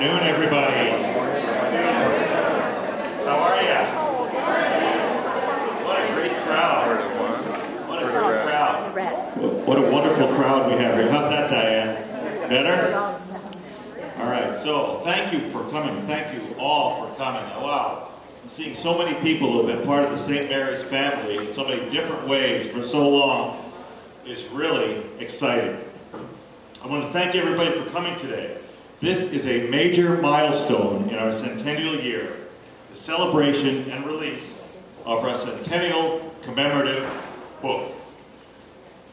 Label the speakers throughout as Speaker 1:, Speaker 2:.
Speaker 1: afternoon, everybody. How are you? What a great crowd. What a great crowd. What a wonderful crowd we have here. How's that, Diane? Better? All right, so thank you for coming. Thank you all for coming. Oh, wow. Seeing so many people who have been part of the St. Mary's family in so many different ways for so long is really exciting. I want to thank everybody for coming today. This is a major milestone in our centennial year, the celebration and release of our centennial commemorative book.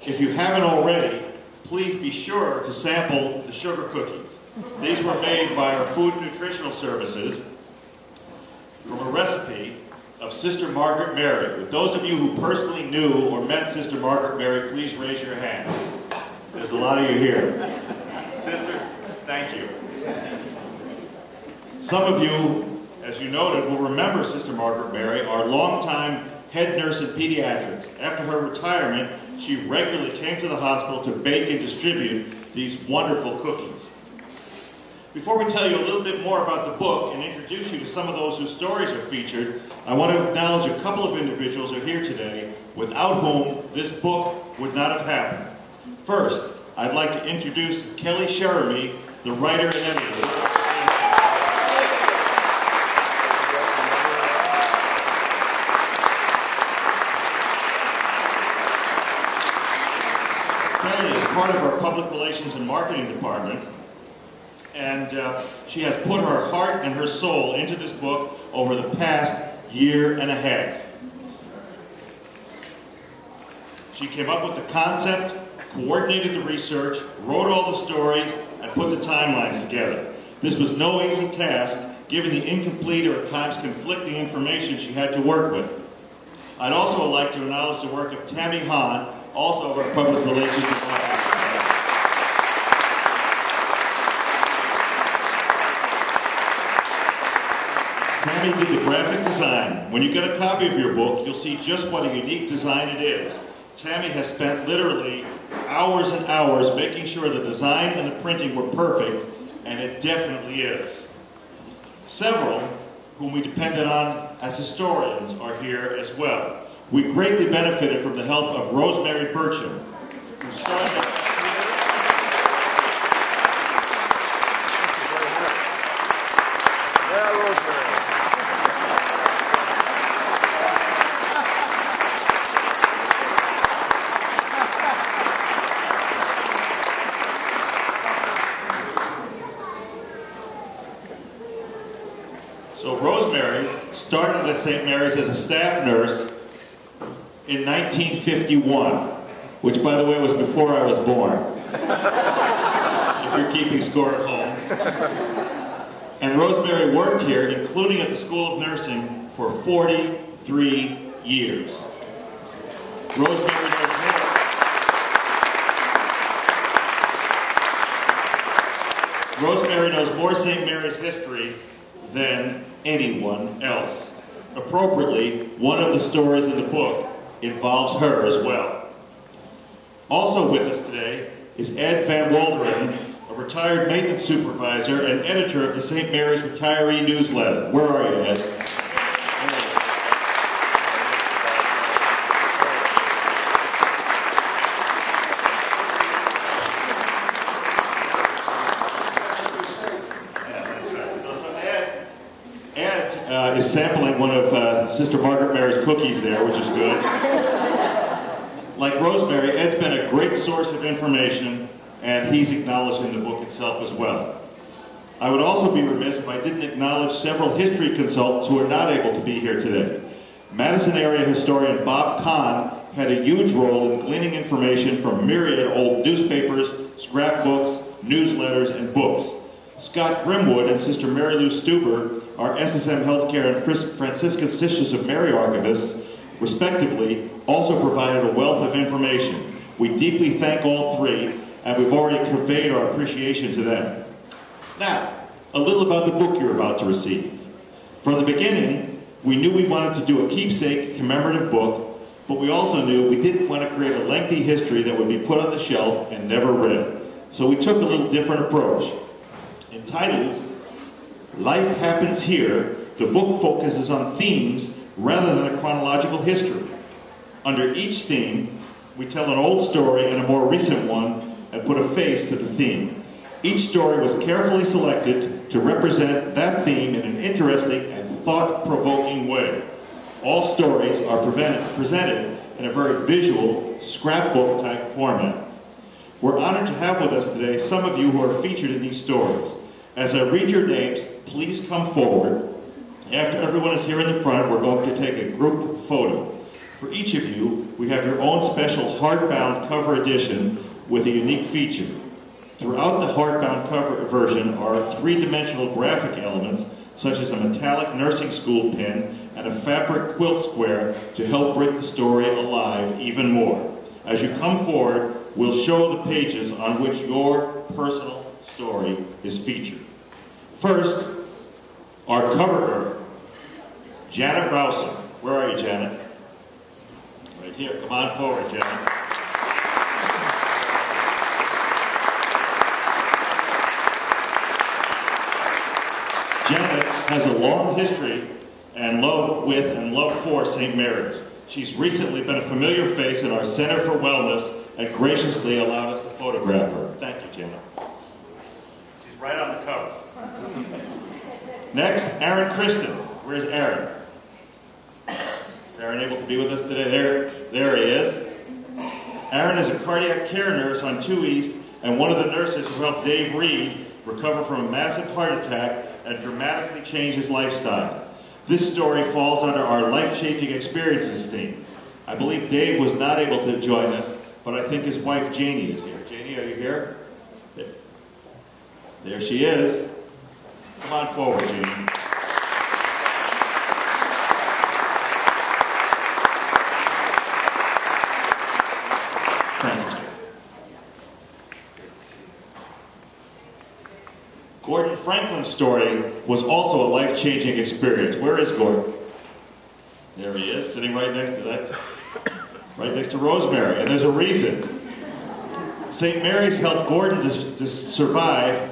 Speaker 1: If you haven't already, please be sure to sample the sugar cookies. These were made by our Food and Nutritional Services from a recipe of Sister Margaret Mary. With those of you who personally knew or met Sister Margaret Mary, please raise your hand. There's a lot of you here. Sister, thank you. Some of you, as you noted, will remember Sister Margaret Mary, our longtime head nurse in pediatrics. After her retirement, she regularly came to the hospital to bake and distribute these wonderful cookies. Before we tell you a little bit more about the book and introduce you to some of those whose stories are featured, I want to acknowledge a couple of individuals who are here today without whom this book would not have happened. First, I'd like to introduce Kelly Sheremy, the writer and editor. Kelly is part of our Public Relations and Marketing Department, and she has put her heart and her soul into this book over the past year and a half. She came up with the concept, coordinated the research, wrote all the stories, and put the timelines together. This was no easy task, given the incomplete or at times conflicting information she had to work with. I'd also like to acknowledge the work of Tammy Hahn, also of our Public Relations and Marketing. Tammy did the graphic design. When you get a copy of your book, you'll see just what a unique design it is. Tammy has spent literally hours and hours making sure the design and the printing were perfect, and it definitely is. Several, whom we depended on as historians, are here as well. We greatly benefited from the help of Rosemary Burcham, who started... So Rosemary started at St. Mary's as a staff nurse in 1951, which, by the way, was before I was born, if you're keeping score at home. And Rosemary worked here, including at the School of Nursing, for 43 years. Rosemary knows more St. Mary's history than anyone else. Appropriately, one of the stories in the book involves her as well. Also with us today is Ed Van Wolderen, a retired maintenance supervisor and editor of the St. Mary's Retiree Newsletter. Where are you, Ed? Is sampling one of Sister Margaret Mary's cookies there, which is good. Like Rosemary, Ed's been a great source of information, and he's acknowledged in the book itself as well. I would also be remiss if I didn't acknowledge several history consultants who are not able to be here today. Madison area historian Bob Kahn had a huge role in gleaning information from myriad old newspapers, scrapbooks, newsletters, and books. Scott Grimwood and Sister Mary Lou Stuber, our SSM Healthcare and Franciscan Sisters of Mary archivists, respectively, also provided a wealth of information. We deeply thank all three, and we've already conveyed our appreciation to them. Now, a little about the book you're about to receive. From the beginning, we knew we wanted to do a keepsake commemorative book, but we also knew we didn't want to create a lengthy history that would be put on the shelf and never read. So we took a little different approach. Entitled Life Happens Here, the book focuses on themes rather than a chronological history. Under each theme, we tell an old story and a more recent one and put a face to the theme. Each story was carefully selected to represent that theme in an interesting and thought-provoking way. All stories are presented in a very visual, scrapbook-type format. We're honored to have with us today some of you who are featured in these stories. As I read your names, please come forward. After everyone is here in the front, we're going to take a group photo. For each of you, we have your own special hardbound cover edition with a unique feature. Throughout the hardbound cover version are three-dimensional graphic elements such as a metallic nursing school pin and a fabric quilt square to help bring the story alive even more. As you come forward, we'll show the pages on which your personal story is featured. First, our cover girl, Janet Rouser. Where are you, Janet? Right here. Come on forward, Janet. Janet has a long history and love with and love for St. Mary's. She's recently been a familiar face in our Center for Wellness and graciously allowed us to photograph her. Thank you, Janet. She's right on the cover. Next, Aaron Kristen. Where's Aaron? Is Aaron able to be with us today? There he is. Aaron is a cardiac care nurse on 2 East and one of the nurses who helped Dave Reed recover from a massive heart attack and dramatically change his lifestyle. This story falls under our life-changing experiences theme. I believe Dave was not able to join us, but I think his wife Janie is here. Janie, are you here? There she is. Come on forward, Janie. Thank you. Gordon Franklin's story was also a life-changing experience. Where is Gordon? There he is, sitting right next to Rosemary, and there's a reason. St. Mary's helped Gordon to survive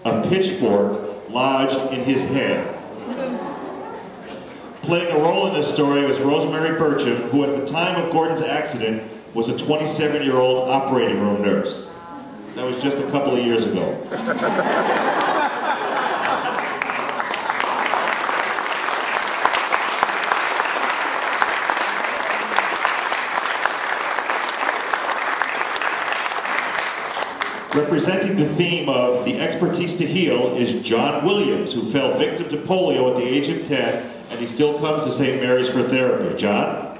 Speaker 1: a pitchfork lodged in his head. Playing a role in this story was Rosemary Burcham, who at the time of Gordon's accident was a 27-year-old operating room nurse. That was just a couple of years ago. Representing the theme of the expertise to heal is John Williams, who fell victim to polio at the age of 10, and he still comes to St. Mary's for therapy. John?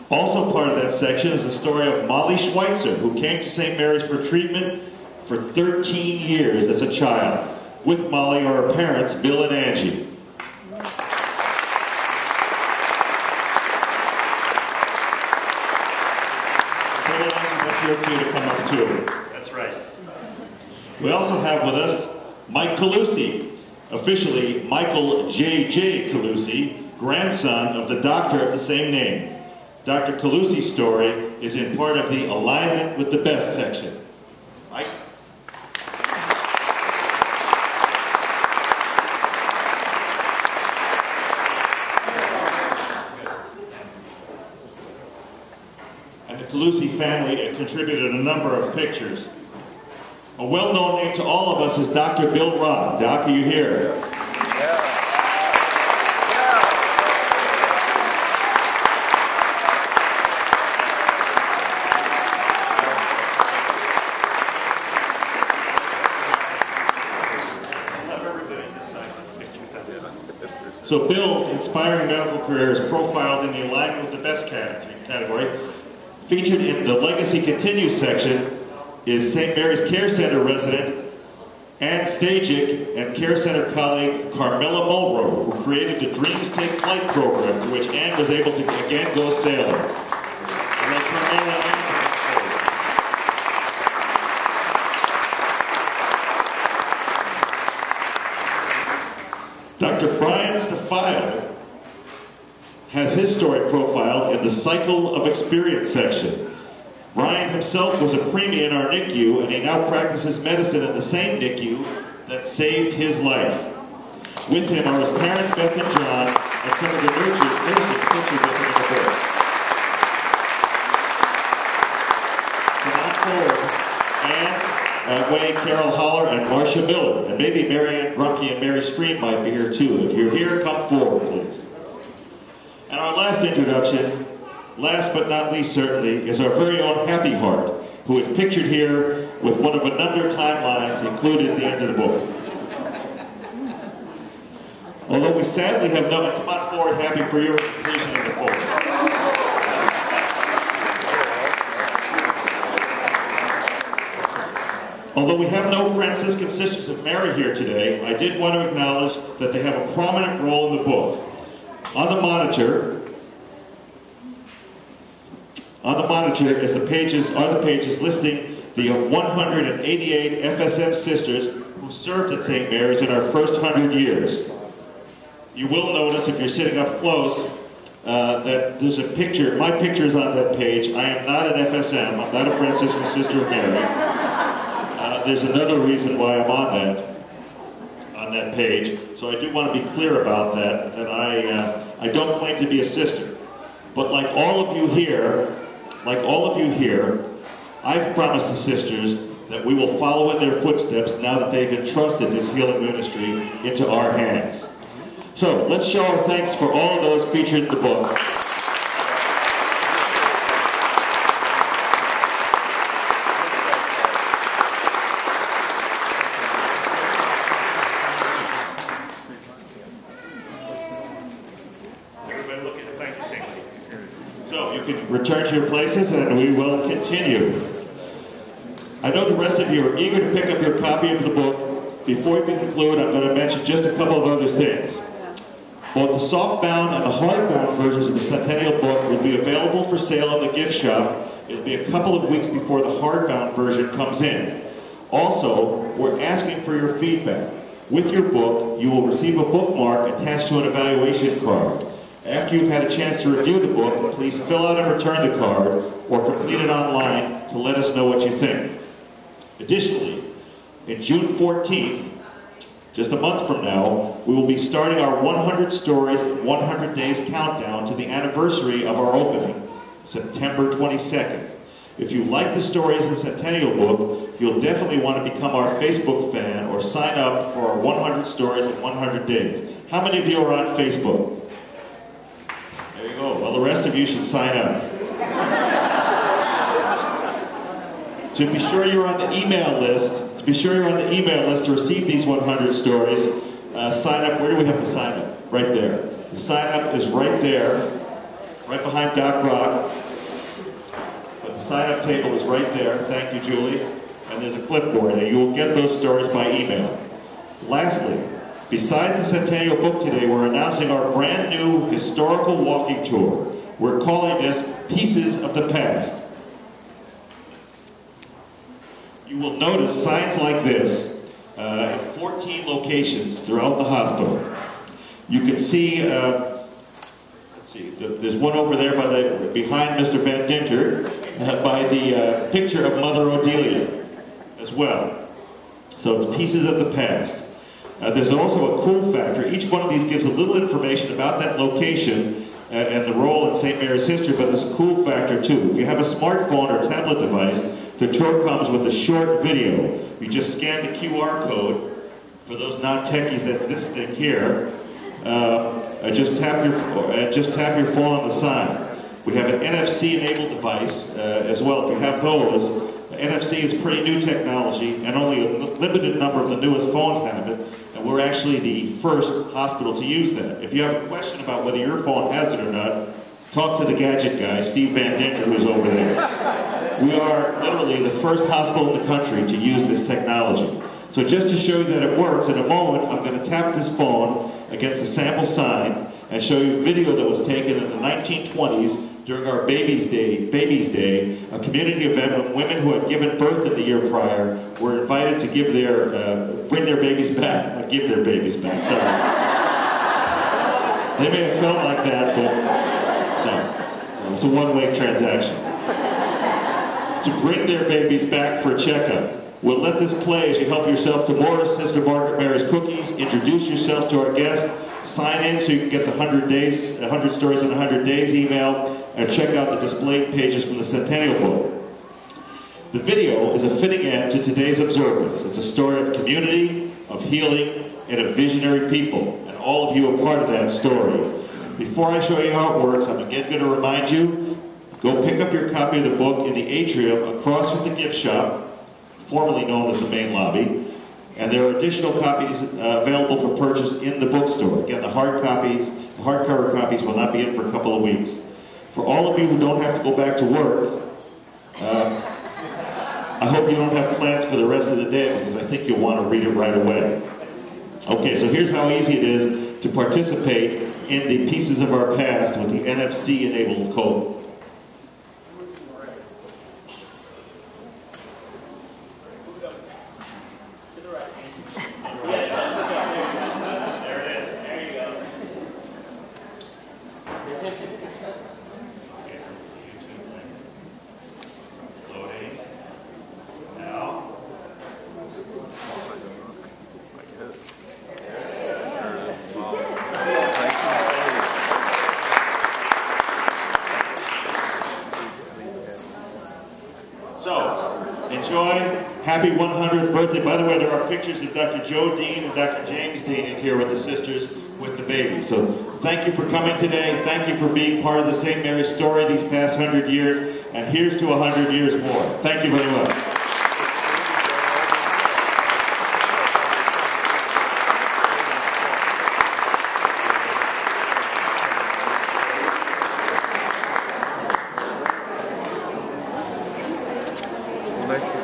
Speaker 1: Also part of that section is the story of Molly Schweitzer, who came to St. Mary's for treatment for 13 years as a child. With Molly are her parents, Bill and Angie. To come up too. That's right. We also have with us Mike Calusi, officially Michael J.J. Calusi, grandson of the doctor of the same name. Dr. Calusi's story is in part of the Alignment with the Best section. Mike? The Calusi family contributed a number of pictures. A well-known name to all of us is Dr. Bill Robb. Doc, are you here? So Bill's inspiring medical career is profiled in the Alignment with the Best category. Featured in the Legacy Continues section is St. Mary's Care Center resident Ann Stajic and Care Center colleague Carmela Mulrow, who created the Dreams Take Flight program, through which Ann was able to again go sailing. Dr. Brian Stefile has his his story profiled in the Cycle of Experience section. Ryan himself was a preemie in our NICU, and he now practices medicine in the same NICU that saved his life. With him are his parents, Beth and John, and some of the nurses pictured with him in the book. Come on forward. Anne, Wade, Carol Holler, and Marcia Miller. And maybe Marianne Grunke and Mary Stream might be here too. If you're here, come forward, please. And our last introduction, last but not least certainly, is our very own Happy Heart, who is pictured here with one of a number of timelines included at the end of the book. Although we sadly have no, come on forward, Happy, for your completion of the fold. Although we have no Franciscan Sisters of Mary here today, I did want to acknowledge that they have a prominent role in the book. On the monitor is the pages listing the 188 FSM sisters who served at St. Mary's in our first 100 years. You will notice, if you're sitting up close, that there's a picture. My picture is on that page. I am not an FSM. I'm not a Franciscan Sister of Mary. There's another reason why I'm on that page. So I do want to be clear about that I don't claim to be a sister. But like all of you here, I've promised the sisters that we will follow in their footsteps now that they've entrusted this healing ministry into our hands. So let's show our thanks for all of those featured in the book. Everybody look at the thank you table. So you can return to your places and we will continue. I know the rest of you are eager to pick up your copy of the book. Before we conclude, I'm going to mention just a couple of other things. Both the softbound and the hardbound versions of the Centennial book will be available for sale in the gift shop. It'll be a couple of weeks before the hardbound version comes in. Also, we're asking for your feedback. With your book, you will receive a bookmark attached to an evaluation card. After you've had a chance to review the book, please fill out and return the card or complete it online to let us know what you think. Additionally, in June 14th, just a month from now, we will be starting our 100 Stories in 100 Days countdown to the anniversary of our opening, September 22nd. If you like the stories in the Centennial book, you'll definitely want to become our Facebook fan or sign up for our 100 Stories in 100 Days. How many of you are on Facebook? There you go. Well, the rest of you should sign up. To be sure you're on the email list, to receive these 100 stories, sign up. Where do we have to sign up? Right there. The sign up is right there, right behind Doc Rock. But the sign up table is right there. Thank you, Julie. And there's a clipboard, and you will get those stories by email. Lastly, besides the Centennial book today, we're announcing our brand new historical walking tour. We're calling this Pieces of the Past. You will notice signs like this in 14 locations throughout the hospital. You can see, let's see, there's one over there behind Mr. Van Dinter by the picture of Mother Odelia as well. So it's Pieces of the Past. There's also a cool factor. Each one of these gives a little information about that location and the role in St. Mary's history, but there's a cool factor too. If you have a smartphone or tablet device, the tour comes with a short video. You just scan the QR code. For those non-techies, that's this thing here. Just tap your phone on the sign. We have an NFC enabled device as well. If you have those, NFC is pretty new technology, and only a limited number of the newest phones have it. And we're actually the first hospital to use that. If you have a question about whether your phone has it or not, talk to the gadget guy, Steve Van Dinter, who's over there. We are literally the first hospital in the country to use this technology. So just to show you that it works, in a moment I'm going to tap this phone against a sample sign and show you a video that was taken in the 1920s during our Babies Day, a community event when women who had given birth in the year prior were invited to give bring their babies back, not give their babies back, sorry. They may have felt like that, but It's a one-way transaction. To bring their babies back for a checkup. We'll let this play as you help yourself to more Sister Margaret Mary's cookies. Introduce yourself to our guest. Sign in so you can get the 100 Stories in 100 Days email, and check out the display pages from the Centennial book. The video is a fitting end to today's observance. It's a story of community, of healing, and of visionary people. And all of you are part of that story. Before I show you how it works, I'm again going to remind you, go pick up your copy of the book in the atrium across from the gift shop, formerly known as the main lobby. And there are additional copies available for purchase in the bookstore. Again, the hardcover copies will not be in for a couple of weeks. For all of you who don't have to go back to work, I hope you don't have plans for the rest of the day, because I think you'll want to read it right away. Okay, so here's how easy it is to participate in the Pieces of Our Past with the NFC-enabled code. So, enjoy. Happy 100th birthday. By the way, there are pictures of Dr. Joe Dean and Dr. James Dean in here with the sisters with the baby. So, thank you for coming today. Thank you for being part of the St. Mary's story these past 100 years. And here's to 100 years more. Thank you very much.
Speaker 2: Nice to